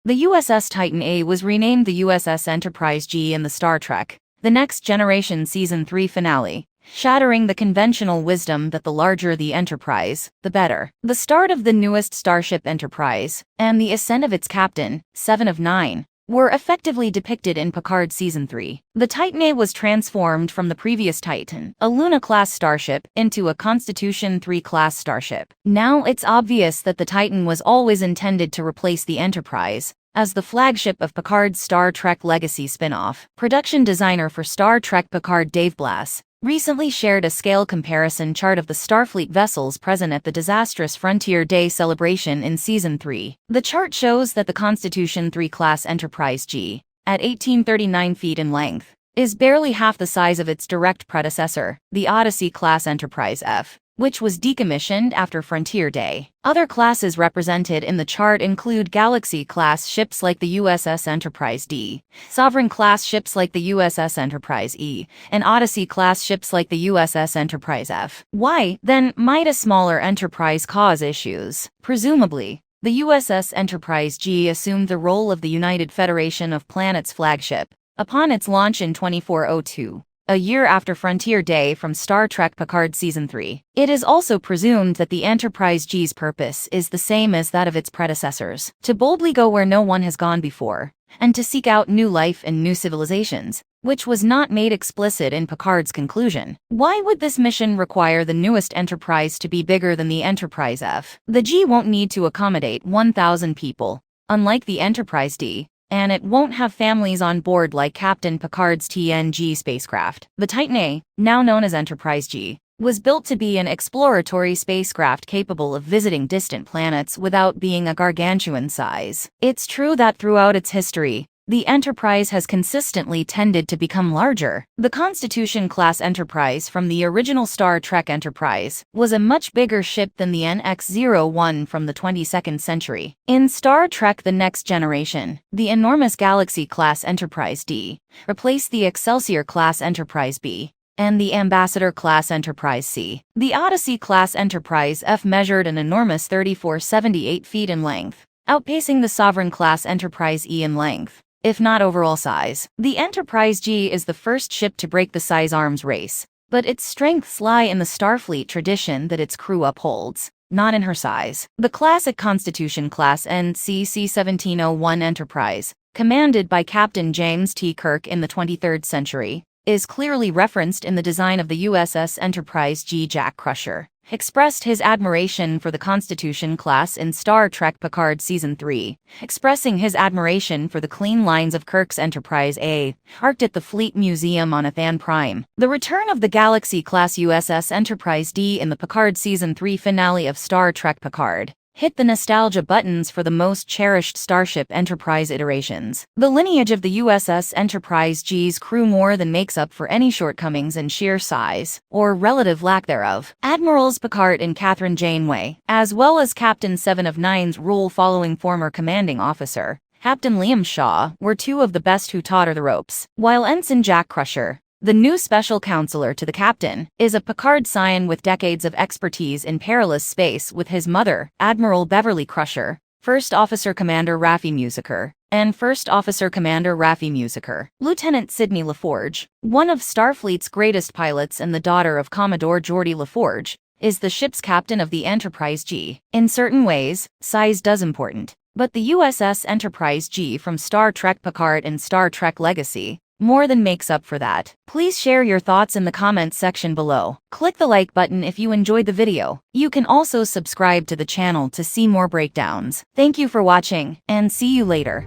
The USS Titan A was renamed the USS Enterprise-G in the Star Trek The Next Generation Season 3 finale, shattering the conventional wisdom that the larger the Enterprise, the better. The start of the newest starship Enterprise, and the ascent of its captain, 7 of 9, were effectively depicted in Picard Season 3. The Titan A was transformed from the previous Titan, a Luna-class starship, into a Constitution 3-class starship. Now it's obvious that the Titan was always intended to replace the Enterprise as the flagship of Picard's Star Trek Legacy spin-off. Production designer for Star Trek Picard Dave Blass recently shared a scale comparison chart of the Starfleet vessels present at the disastrous Frontier Day celebration in Season 3. The chart shows that the Constitution 3-class Enterprise-G, at 1839 feet in length, is barely half the size of its direct predecessor, the Odyssey-class Enterprise-F, which was decommissioned after Frontier Day. Other classes represented in the chart include Galaxy-class ships like the USS Enterprise-D, Sovereign-class ships like the USS Enterprise-E, and Odyssey-class ships like the USS Enterprise-F. Why, then, might a smaller Enterprise cause issues? Presumably, the USS Enterprise-G assumed the role of the United Federation of Planets flagship upon its launch in 2402. A year after Frontier Day from Star Trek Picard Season 3. It is also presumed that the Enterprise-G's purpose is the same as that of its predecessors, to boldly go where no one has gone before, and to seek out new life and new civilizations, which was not made explicit in Picard's conclusion. Why would this mission require the newest Enterprise to be bigger than the Enterprise-F? The G won't need to accommodate 1,000 people, unlike the Enterprise-D, and it won't have families on board like Captain Picard's TNG spacecraft. The Titan A, now known as Enterprise-G, was built to be an exploratory spacecraft capable of visiting distant planets without being a gargantuan size. It's true that throughout its history, the Enterprise has consistently tended to become larger. The Constitution-class Enterprise from the original Star Trek Enterprise was a much bigger ship than the NX-01 from the 22nd century. In Star Trek The Next Generation, the enormous Galaxy-class Enterprise-D replaced the Excelsior-class Enterprise-B and the Ambassador-class Enterprise-C. The Odyssey-class Enterprise-F measured an enormous 3,478 feet in length, outpacing the Sovereign-class Enterprise-E in length, if not overall size. The Enterprise-G is the first ship to break the size arms race, but its strengths lie in the Starfleet tradition that its crew upholds, not in her size. The classic Constitution-class NCC-1701 Enterprise, commanded by Captain James T. Kirk in the 23rd century, is clearly referenced in the design of the USS Enterprise-G. Jack Crusher expressed his admiration for the Constitution class in Star Trek Picard Season 3, expressing his admiration for the clean lines of Kirk's Enterprise A, arced at the Fleet Museum on Athan Prime. The return of the Galaxy-class USS Enterprise-D in the Picard Season 3 finale of Star Trek Picard hit the nostalgia buttons for the most cherished Starship Enterprise iterations. The lineage of the USS Enterprise-G's crew more than makes up for any shortcomings in sheer size, or relative lack thereof. Admirals Picard and Catherine Janeway, as well as Captain 7 of 9's rule following former commanding officer, Captain Liam Shaw, were two of the best who taught her the ropes, while Ensign Jack Crusher, the new special counselor to the captain, is a Picard scion with decades of expertise in perilous space with his mother, Admiral Beverly Crusher, First Officer Commander Raffi Musiker, and First Officer Commander Raffi Musiker. Lieutenant Sidney LaForge, one of Starfleet's greatest pilots and the daughter of Commodore Geordie LaForge, is the ship's captain of the Enterprise-G. In certain ways, size does important, but the USS Enterprise-G from Star Trek Picard and Star Trek Legacy more than makes up for that. Please share your thoughts in the comments section below. Click the like button if you enjoyed the video. You can also subscribe to the channel to see more breakdowns. Thank you for watching, and see you later.